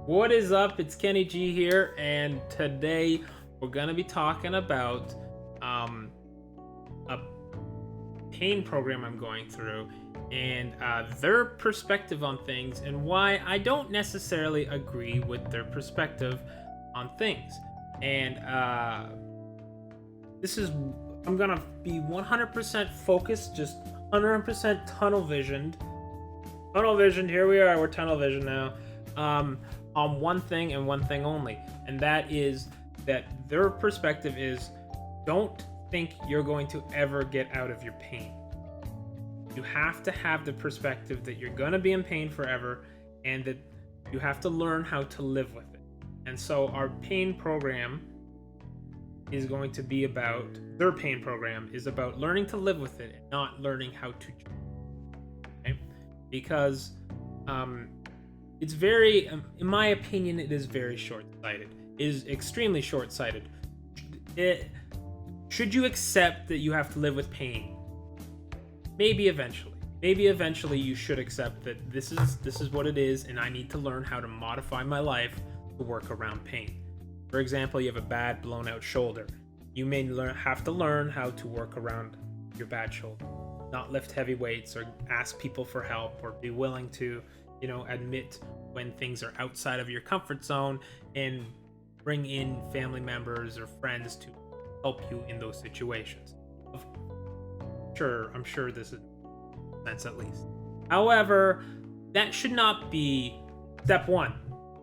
What is up? It's Kenny G here, and today we're gonna be talking about a pain program I'm going through and their perspective on things and why I don't necessarily agree with their perspective on things. And this is I'm gonna be 100% focused, just 100% tunnel visioned. Tunnel visioned. Here we are. We're tunnel vision now. On one thing and one thing only, and that is that their perspective is, don't think you're going to ever get out of your pain. You have to have the perspective that you're going to be in pain forever, and that you have to learn how to live with it. And so our pain program is going to be about, their pain program is about learning to live with it and not learning how to, okay? Because it's very, in my opinion, it is very short-sighted. It is extremely short-sighted. Should you accept that you have to live with pain? Maybe eventually. Maybe eventually you should accept that this is what it is, and I need to learn how to modify my life to work around pain. For example, you have a bad blown-out shoulder. You may have to learn how to work around your bad shoulder. Not lift heavy weights or ask people for help, or be willing to admit when things are outside of your comfort zone and bring in family members or friends to help you in those situations. I'm sure this is sense at least. However, that should not be step one.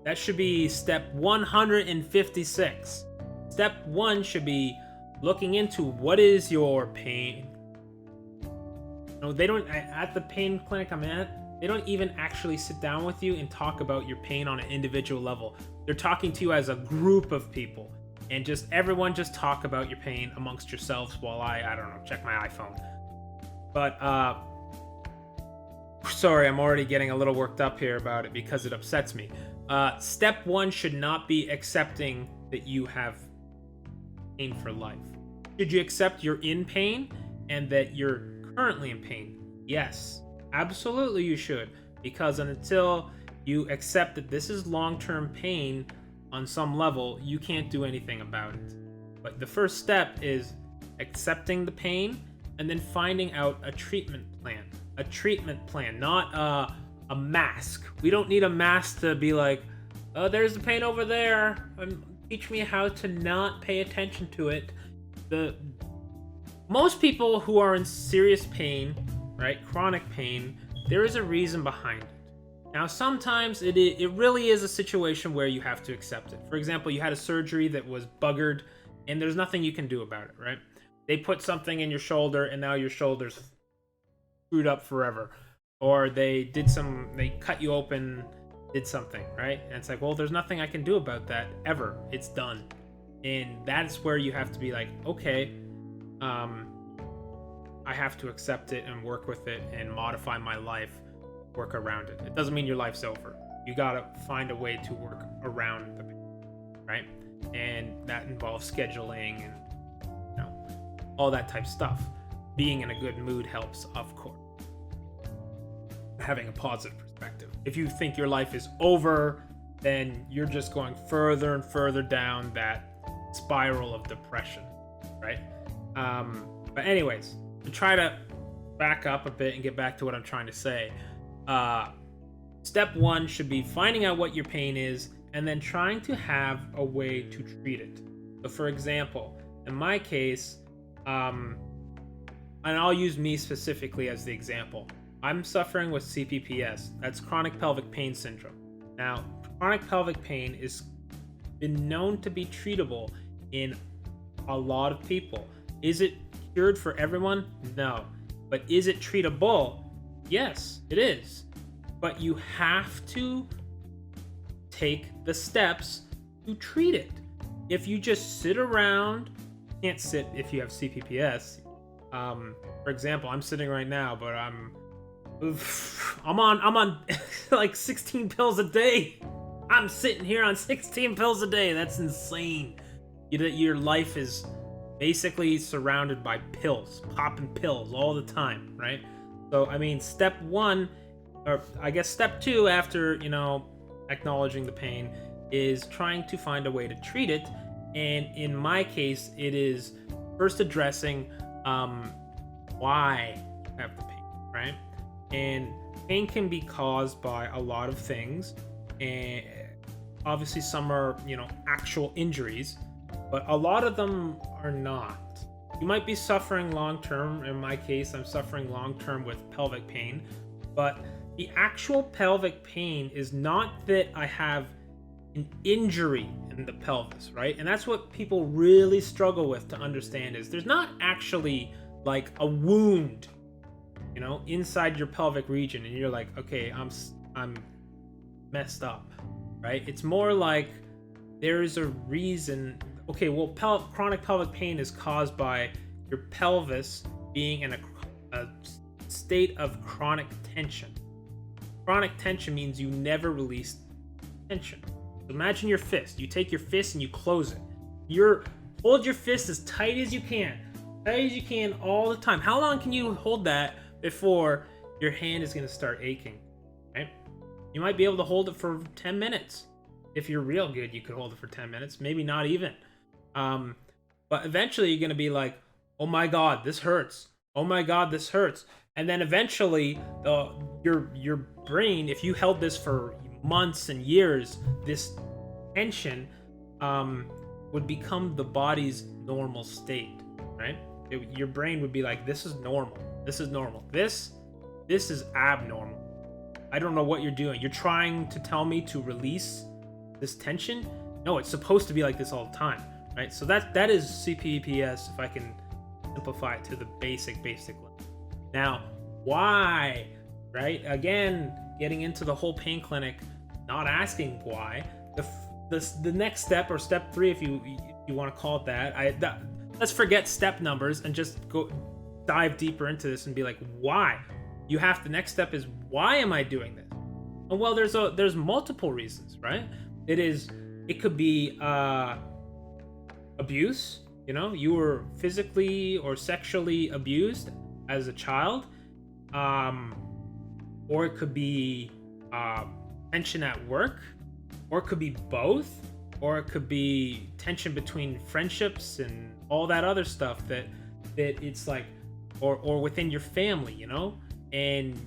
That should be step 156. Step one should be looking into what is your pain. They don't, at the pain clinic I'm at, they don't even actually sit down with you and talk about your pain on an individual level. They're talking to you as a group of people, and just everyone just talk about your pain amongst yourselves while I don't know, check my iPhone. But sorry, I'm already getting a little worked up here about it because it upsets me. Step one should not be accepting that you have pain for life. Should you accept you're in pain and that you're currently in pain? Yes. Absolutely you should, because until you accept that this is long-term pain on some level, you can't do anything about it. But the first step is accepting the pain and then finding out a treatment plan. A treatment plan, not a mask. We don't need a mask to be like, oh, there's the pain over there, and teach me how to not pay attention to it. Most people who are in serious pain, right, chronic pain, there is a reason behind it. Now, sometimes it really is a situation where you have to accept it. For example, you had a surgery that was buggered, and there's nothing you can do about it, right? They put something in your shoulder, and now your shoulder's screwed up forever. Or they cut you open, did something, right? And it's like, well, there's nothing I can do about that ever. It's done. And that's where you have to be like, okay, I have to accept it and work with it and modify my life, work around it. It doesn't mean your life's over. You gotta find a way to work around the pain, right? And that involves scheduling and all that type of stuff. Being in a good mood helps, of course. Having a positive perspective. If you think your life is over, then you're just going further and further down that spiral of depression, right? But anyways, to try to back up a bit and get back to what I'm trying to say, step one should be finding out what your pain is and then trying to have a way to treat it. So for example, in my case, and I'll use me specifically as the example, I'm suffering with CPPS. That's chronic pelvic pain syndrome. Now, chronic pelvic pain is been known to be treatable in a lot of people. Is it cured for everyone? No. But is it treatable? Yes, it is. But you have to take the steps to treat it. If you just sit around, you can't sit if you have CPPS. For example, I'm sitting right now, but I'm on like 16 pills a day. I'm sitting here on 16 pills a day. That's insane. Your life is basically surrounded by pills, popping pills all the time, right? So, I mean, step one, or I guess step two, after, acknowledging the pain is trying to find a way to treat it. And in my case, it is first addressing why you have the pain, right? And pain can be caused by a lot of things, and obviously some are, actual injuries, but a lot of them are not. You might be suffering long term. In my case, I'm suffering long term with pelvic pain, but the actual pelvic pain is not that I have an injury in the pelvis, right? And that's what people really struggle with to understand, is there's not actually like a wound, inside your pelvic region, and you're like, okay, I'm messed up, right? It's more like there is a reason. Okay, well, chronic pelvic pain is caused by your pelvis being in a state of chronic tension. Chronic tension means you never release tension. Imagine your fist. You take your fist and you close it. Hold your fist as tight as you can all the time. How long can you hold that before your hand is going to start aching, right? You might be able to hold it for 10 minutes. If you're real good, you could hold it for 10 minutes, maybe not even. But eventually you're going to be like, oh my God, this hurts. Oh my God, this hurts. And then eventually your brain, if you held this for months and years, this tension would become the body's normal state, right? Your brain would be like, this is normal. This is normal. This is abnormal. I don't know what you're doing. You're trying to tell me to release this tension? No, it's supposed to be like this all the time, right? So that is CPEPS, if I can simplify it to the basic level. Now, why, right? Again, getting into the whole pain clinic, not asking why. The next step, or step 3, if you want to call it that, let's forget step numbers and just dive deeper into this and be like, why? The next step is, why am I doing this? And well, there's multiple reasons, right? It could be abuse. You were physically or sexually abused as a child, or it could be tension at work, or it could be both, or it could be tension between friendships and all that other stuff that it's like, or within your family, and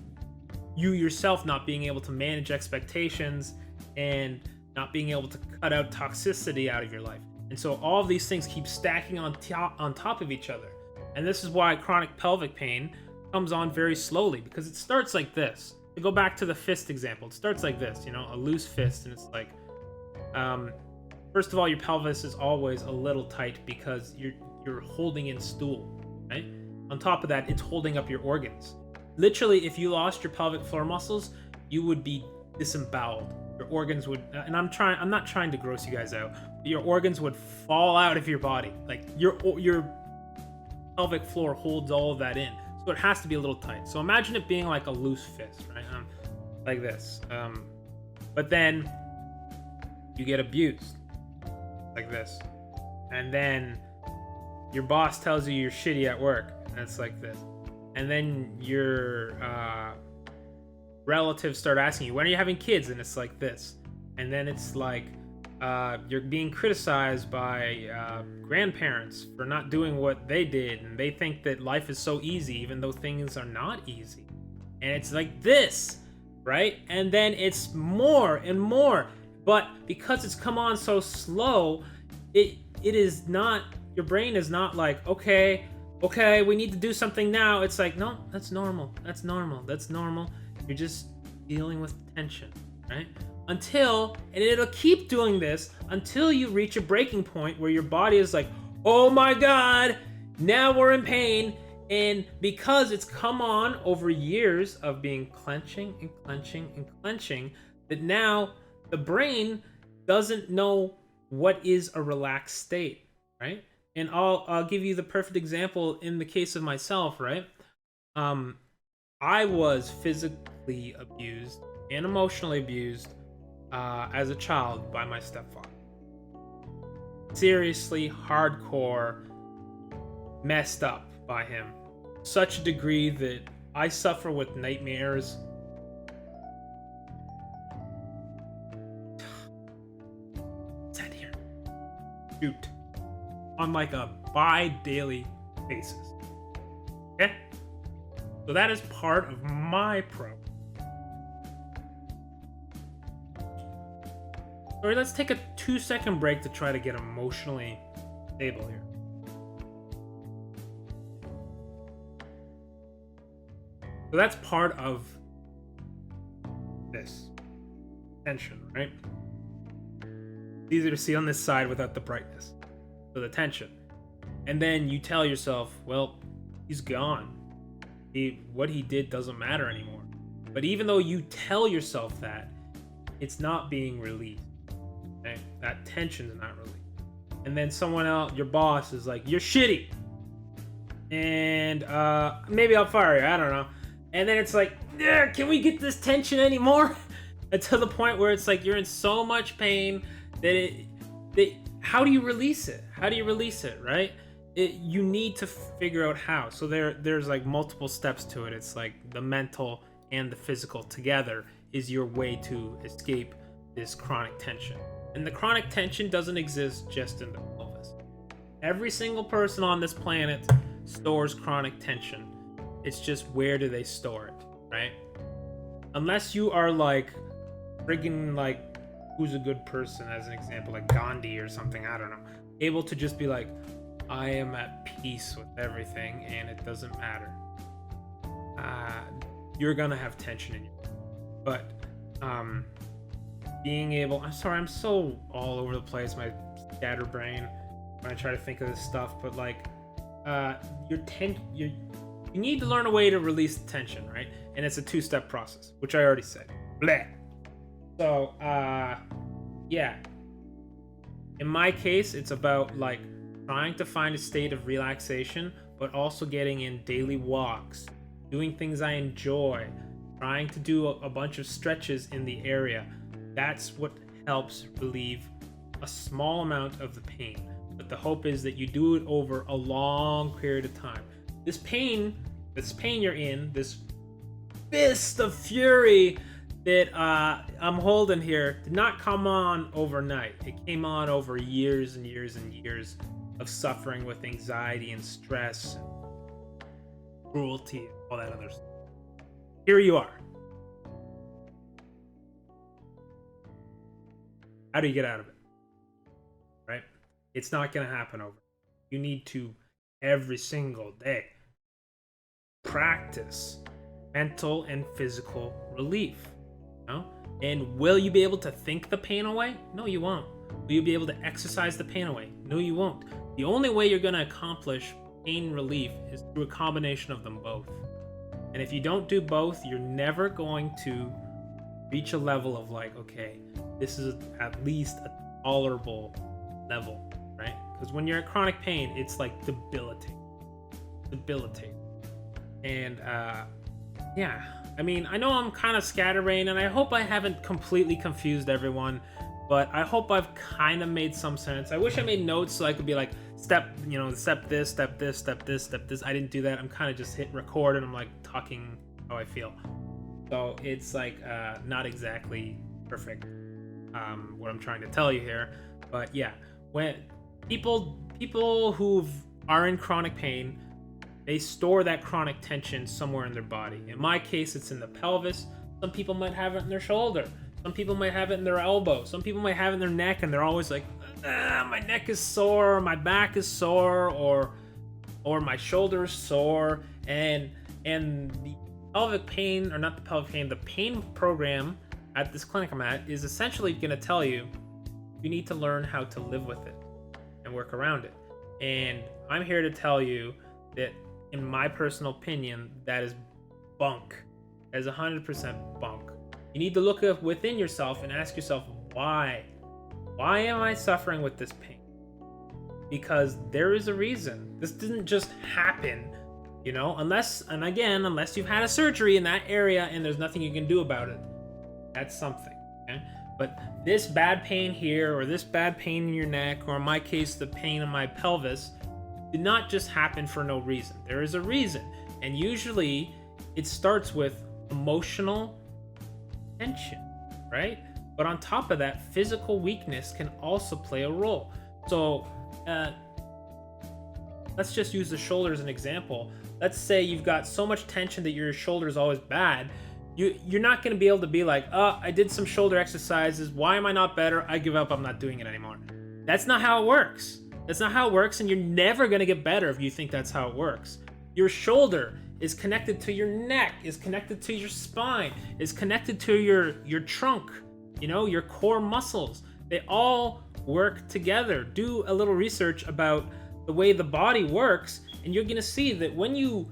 you yourself not being able to manage expectations and not being able to cut out toxicity out of your life. And so all of these things keep stacking on top of each other. And this is why chronic pelvic pain comes on very slowly, because it starts like this. To go back to the fist example, it starts like this, a loose fist, and it's like, first of all, your pelvis is always a little tight because you're holding in stool, right? On top of that, it's holding up your organs. Literally, if you lost your pelvic floor muscles, you would be disemboweled. Your organs would, and I'm not trying to gross you guys out, but your organs would fall out of your body. Like your pelvic floor holds all of that in. So it has to be a little tight. So imagine it being like a loose fist, right? Like this. But then you get abused like this. And then your boss tells you you're shitty at work, and it's like this. And then your relatives start asking you, when are you having kids? And it's like this. And then it's like you're being criticized by grandparents for not doing what they did, and they think that life is so easy even though things are not easy. And it's like this, right? And then it's more and more, but because it's come on so slow, it is not, your brain is not like, okay, we need to do something now. It's like, no, that's normal. You're just dealing with tension, right? And it'll keep doing this until you reach a breaking point where your body is like, oh my God, now we're in pain. And because it's come on over years of being clenching, that now the brain doesn't know what is a relaxed state, right? And I'll give you the perfect example in the case of myself, right? I was physically abused and emotionally abused as a child by my stepfather. Seriously, hardcore, messed up by him. Such a degree that I suffer with nightmares shoot on like a bi-daily basis. Okay? So that is part of my program. All right, let's take a 2-second break to try to get emotionally stable here. So that's part of this tension, right? It's easier to see on this side without the brightness. So the tension. And then you tell yourself, well, he's gone. What he did doesn't matter anymore. But even though you tell yourself that, it's not being released. Okay? That tension's not released. And then someone else, your boss, is like, you're shitty. And maybe I'll fire you. I don't know. And then it's like, can we get this tension anymore? To the point where it's like you're in so much pain that how do you release it? How do you release it, right? You need to figure out how. So there's like multiple steps to it. It's like the mental and the physical together is your way to escape this chronic tension. And the chronic tension doesn't exist just in the pelvis. Every single person on this planet stores chronic tension. It's just where do they store it, right? Unless you are like friggin' like, who's a good person as an example, like Gandhi or something, I don't know. Able to just be like, I am at peace with everything and it doesn't matter. You're gonna have tension in you. But being able, I'm sorry, I'm so all over the place, my scatterbrain when I try to think of this stuff, but like you need to learn a way to release the tension, right? And it's a 2-step process, which I already said. Bleh. So, yeah. In my case, it's about like trying to find a state of relaxation, but also getting in daily walks, doing things I enjoy, trying to do a bunch of stretches in the area. That's what helps relieve a small amount of the pain. But the hope is that you do it over a long period of time. This pain you're in, this fist of fury that I'm holding here, did not come on overnight. It came on over years and years and years of suffering with anxiety and stress and cruelty and all that other stuff. Here you are. How do you get out of it? Right? It's not going to happen overnight. You need to, every single day, practice mental and physical relief. You know? And will you be able to think the pain away? No, you won't. Will you be able to exercise the pain away? No, you won't. The only way you're going to accomplish pain relief is through a combination of them both. And if you don't do both, you're never going to reach a level of like, okay, this is at least a tolerable level, right? Because when you're in chronic pain, it's like debilitating. And yeah, I mean, I know I'm kind of scatterbrained, and I hope I haven't completely confused everyone, but I hope I've kind of made some sense. I wish I made notes so I could be like, step this, step this, step this, step this. I didn't do that. I'm kind of just hit record and I'm like talking how I feel. So it's like not exactly perfect what I'm trying to tell you here. But yeah, when people who are in chronic pain, they store that chronic tension somewhere in their body. In my case, it's in the pelvis. Some people might have it in their shoulder. Some people might have it in their elbow. Some people might have it in their neck, and they're always like, my neck is sore, or my back is sore, or my shoulder is sore. And the pelvic pain, or not the pelvic pain, the pain program at this clinic I'm at is essentially going to tell you need to learn how to live with it and work around it. And I'm here to tell you that, in my personal opinion, that is bunk. That is 100% bunk. You need to look up within yourself and ask yourself, why? Why am I suffering with this pain? Because there is a reason. This didn't just happen, unless you've had a surgery in that area and there's nothing you can do about it. That's something, okay? But this bad pain here, or this bad pain in your neck, or in my case, the pain in my pelvis, did not just happen for no reason. There is a reason. And usually it starts with emotional tension, right? But on top of that, physical weakness can also play a role. So let's just use the shoulder as an example. Let's say you've got so much tension that your shoulder is always bad. You're not going to be able to be like, oh, I did some shoulder exercises. Why am I not better? I give up. I'm not doing it anymore. That's not how it works. That's not how it works, and you're never going to get better if you think that's how it works. Your shoulder is connected to your neck, is connected to your spine, is connected to your trunk, your core muscles. They all work together. Do a little research about the way the body works, and you're going to see that when you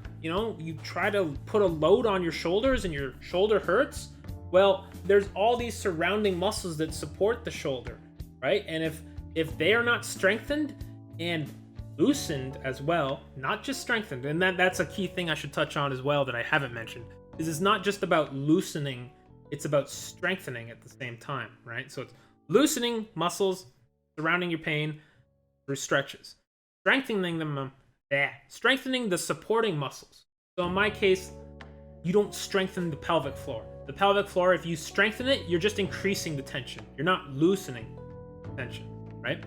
try to put a load on your shoulders and your shoulder hurts, well, there's all these surrounding muscles that support the shoulder, right? And if they are not strengthened and loosened as well, not just strengthened, and that's a key thing I should touch on as well that I haven't mentioned, is it's not just about loosening, it's about strengthening at the same time, right? So it's loosening muscles surrounding your pain through stretches, strengthening them, strengthening the supporting muscles. So in my case, you don't strengthen the pelvic floor. The pelvic floor, if you strengthen it, you're just increasing the tension. You're not loosening tension, right?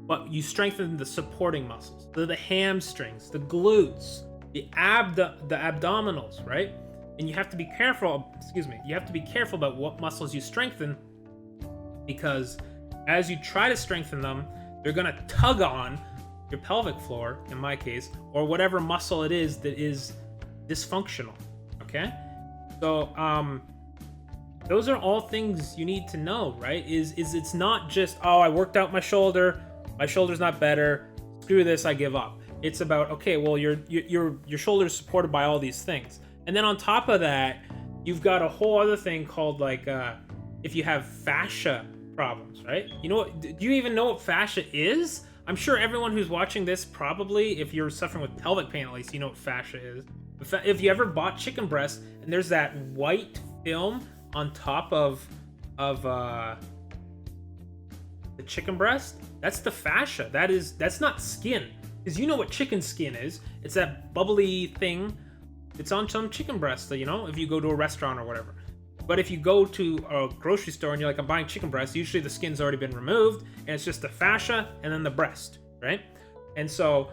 But you strengthen the supporting muscles, the hamstrings, the glutes, the abdominals, right? And you have to be careful, you have to be careful about what muscles you strengthen, because as you try to strengthen them, they're gonna tug on your pelvic floor, in my case, or whatever muscle it is that is dysfunctional, okay? So, those are all things you need to know, right? Is it's not just, oh, I worked out my shoulder's not better, screw this, I give up. It's about, okay, well, your shoulder's supported by all these things. And then on top of that, you've got a whole other thing called, like, if you have fascia problems, right? You know what, do you even know what fascia is? I'm sure everyone who's watching this, probably, if you're suffering with pelvic pain at least, you know what fascia is. If you ever bought chicken breast and there's that white film on top of the chicken breast, that's the fascia. That's not skin, because you know what chicken skin is. It's that bubbly thing. It's on some chicken breast, if you go to a restaurant or whatever. But if you go to a grocery store and you're like, I'm buying chicken breast, usually the skin's already been removed, and it's just the fascia and then the breast, right? And so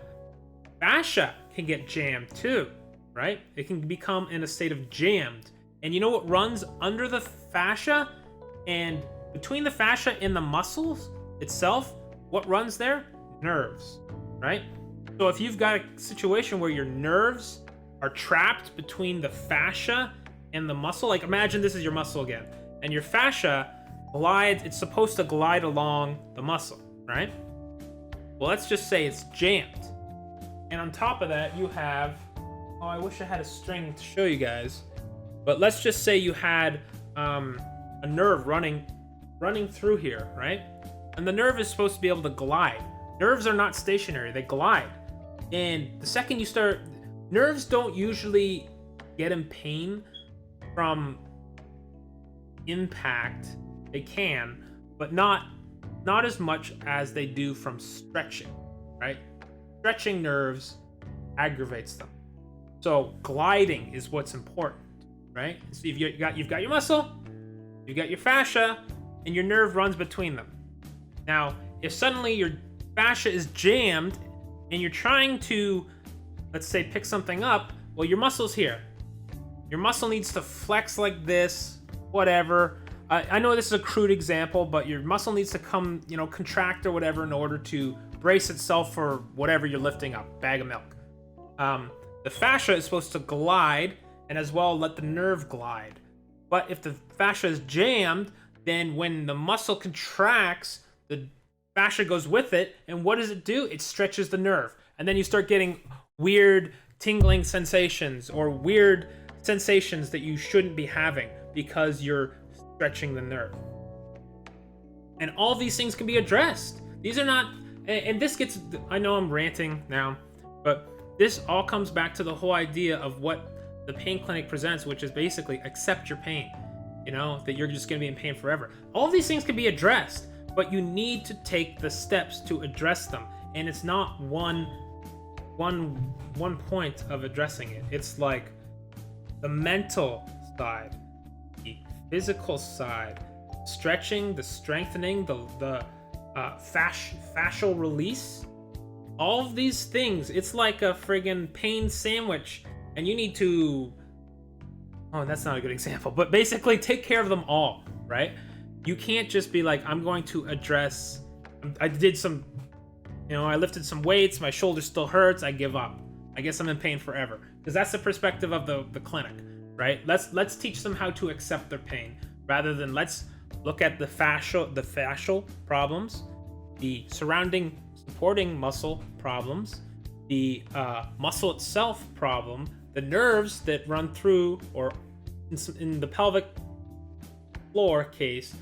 fascia can get jammed too, right? It can become in a state of jammed. And you know what runs under the fascia and between the fascia and the muscles itself? What runs there? Nerves, right? So if you've got a situation where your nerves are trapped between the fascia and the muscle, like imagine this is your muscle again, and your fascia glides, it's supposed to glide along the muscle, right? Well, let's just say it's jammed. And on top of that, you have, oh, I wish I had a string to show you guys, but let's just say you had a nerve running through here, right? And the nerve is supposed to be able to glide. Nerves are not stationary, they glide. And the second you start, nerves don't usually get in pain from impact. They can, but not as much as they do from stretching, right? Stretching nerves aggravates them. So gliding is what's important, right? So you've got your muscle, you've got your fascia, and your nerve runs between them. Now, if suddenly your fascia is jammed and you're trying to, let's say, pick something up, well, your muscle's here. Your muscle needs to flex like this, whatever. I know this is a crude example, but your muscle needs to come, contract or whatever in order to brace itself for whatever you're lifting up, bag of milk. The fascia is supposed to glide and as well let the nerve glide. But if the fascia is jammed, then when the muscle contracts, the fascia goes with it, and what does it do? It stretches the nerve. And then you start getting weird tingling sensations or weird sensations that you shouldn't be having because you're stretching the nerve. And all these things can be addressed. These are not, and this gets, I know I'm ranting now, but this all comes back to the whole idea of what the pain clinic presents, which is basically accept your pain, that you're just going to be in pain forever. All these things can be addressed, but you need to take the steps to address them. And it's not one point of addressing it. It's like the mental side, the physical side, stretching, the strengthening, the fascial release. All of these things, it's like a friggin' pain sandwich, and you need to, oh, that's not a good example, but basically take care of them all, right? You can't just be like, I'm going to address, I did some, I lifted some weights, my shoulder still hurts, I give up. I guess I'm in pain forever. Because that's the perspective of the clinic, right? Let's teach them how to accept their pain, rather than let's look at the fascial problems, the surrounding supporting muscle problems, the muscle itself problem, the nerves that run through, or in the pelvic floor case,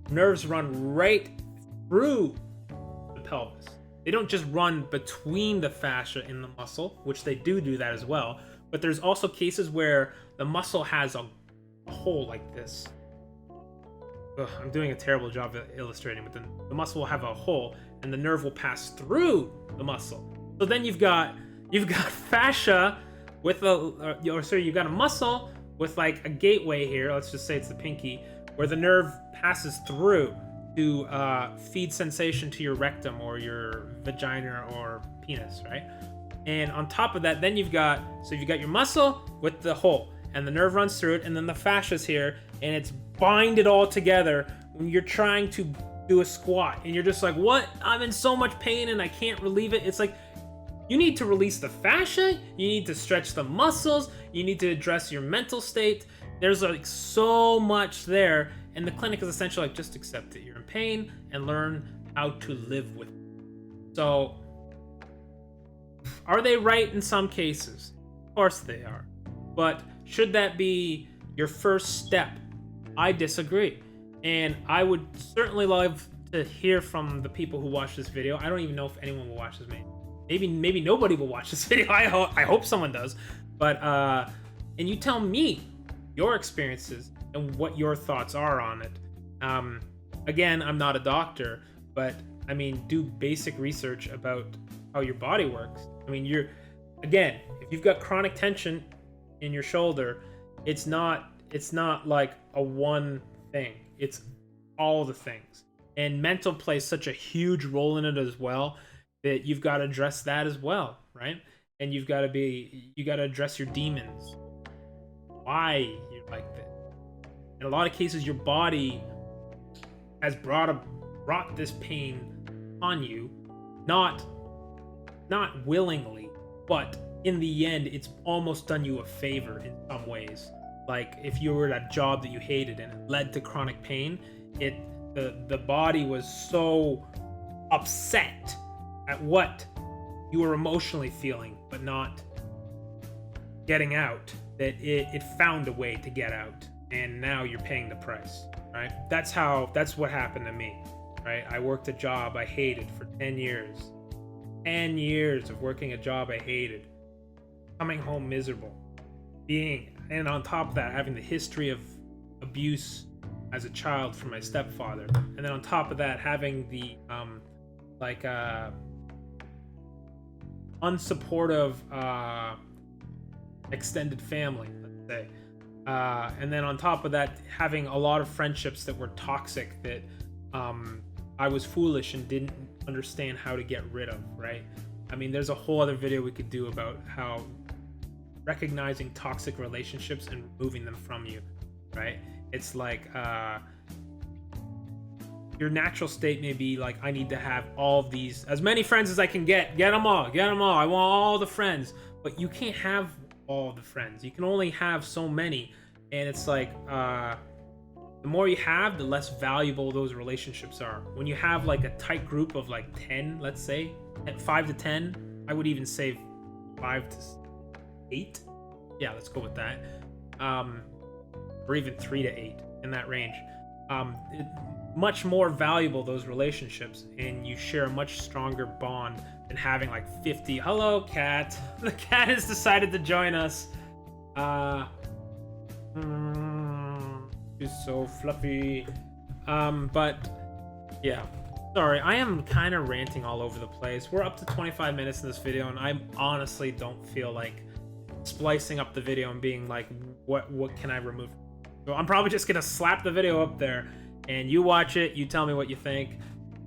nerves run right through the pelvis. They don't just run between the fascia and the muscle, which they do that as well, but there's also cases where the muscle has a hole like this. Ugh, I'm doing a terrible job of illustrating, but then the muscle will have a hole and the nerve will pass through the muscle. So then you've got fascia with you've got a muscle with like a gateway here. Let's just say it's the pinky, where the nerve passes through to feed sensation to your rectum or your vagina or penis, right? And on top of that, then you've got your muscle with the hole, and the nerve runs through it, and then the fascia's here, and it's binded all together when you're trying to do a squat, and you're just like, what? I'm in so much pain and I can't relieve it. It's like, you need to release the fascia, you need to stretch the muscles, you need to address your mental state. There's like so much there, and the clinic is essentially like, just accept it. You're in pain and learn how to live with it. So, are they right in some cases? Of course they are. But should that be your first step? I disagree. And I would certainly love to hear from the people who watch this video. I don't even know if anyone will watch this video. Maybe nobody will watch this video. I hope someone does. But and you tell me your experiences and what your thoughts are on it. Again, I'm not a doctor, but I mean, do basic research about how your body works. I mean, if you've got chronic tension in your shoulder, it's not like a one thing. It's all the things. And mental plays such a huge role in it as well, that you've got to address that as well, right? And you got to address your demons. Why you're like this. In a lot of cases, your body has brought this pain on you, not willingly, but in the end, it's almost done you a favor in some ways. Like if you were at a job that you hated and it led to chronic pain, the body was so upset at what you were emotionally feeling, but not getting out, that it found a way to get out, and now you're paying the price, right? That's what happened to me, right? I worked a job I hated for 10 years. 10 years of working a job I hated, coming home miserable, and on top of that, having the history of abuse as a child from my stepfather, and then on top of that, having the unsupportive extended family, let's say, and then on top of that, having a lot of friendships that were toxic, that I was foolish and didn't understand how to get rid of, right? I mean, there's a whole other video we could do about how recognizing toxic relationships and removing them from you, right? It's like your natural state may be like, I need to have all of these, as many friends as I can get them all, I want all the friends. But you can't have all the friends, you can only have so many. And it's like, the more you have, the less valuable those relationships are. When you have like a tight group of like 10, let's say, at 5 to 10, I would even say 5 to 8. Yeah, let's go with that. Or even 3 to 8, in that range. Much more valuable, those relationships, and you share a much stronger bond than having like 50. Hello, cat. The cat has decided to join us. She's so fluffy. But yeah, sorry, I am kind of ranting all over the place. We're up to 25 minutes in this video, and I honestly don't feel like splicing up the video and being like, what can I remove? So I'm probably just gonna slap the video up there, and you watch it, you tell me what you think.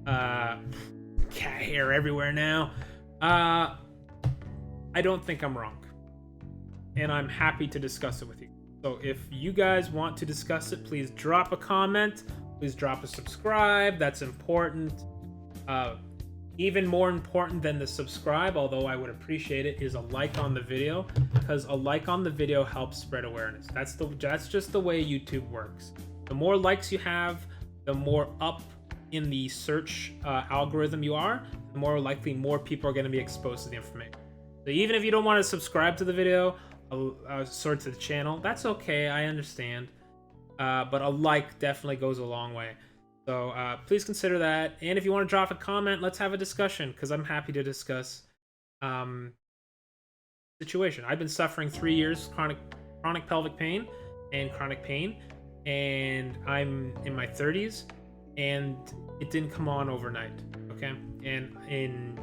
Cat hair everywhere now. I don't think I'm wrong, and I'm happy to discuss it with you. So if you guys want to discuss it, please drop a comment. Please drop a subscribe. That's important. Even more important than the subscribe, although I would appreciate it, is a like on the video, because a like on the video helps spread awareness. That's just the way YouTube works. The more likes you have, the more up in the search algorithm you are, the more likely more people are going to be exposed to the information. So even if you don't want to subscribe to the video, sort to the channel, that's okay. I understand. But a like definitely goes a long way. So please consider that. And if you want to drop a comment, let's have a discussion, because I'm happy to discuss situation. I've been suffering 3 years chronic pelvic pain and chronic pain, and I'm in my 30s, and it didn't come on overnight. Okay, and in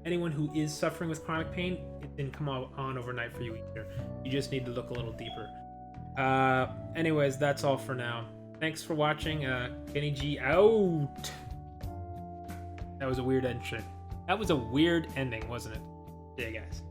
anyone who is suffering with chronic pain, it didn't come on overnight for you either. You just need to look a little deeper. Anyways, that's all for now. Thanks for watching. Kenny G out. That was a weird ending. That was a weird ending, wasn't it? Yeah, guys.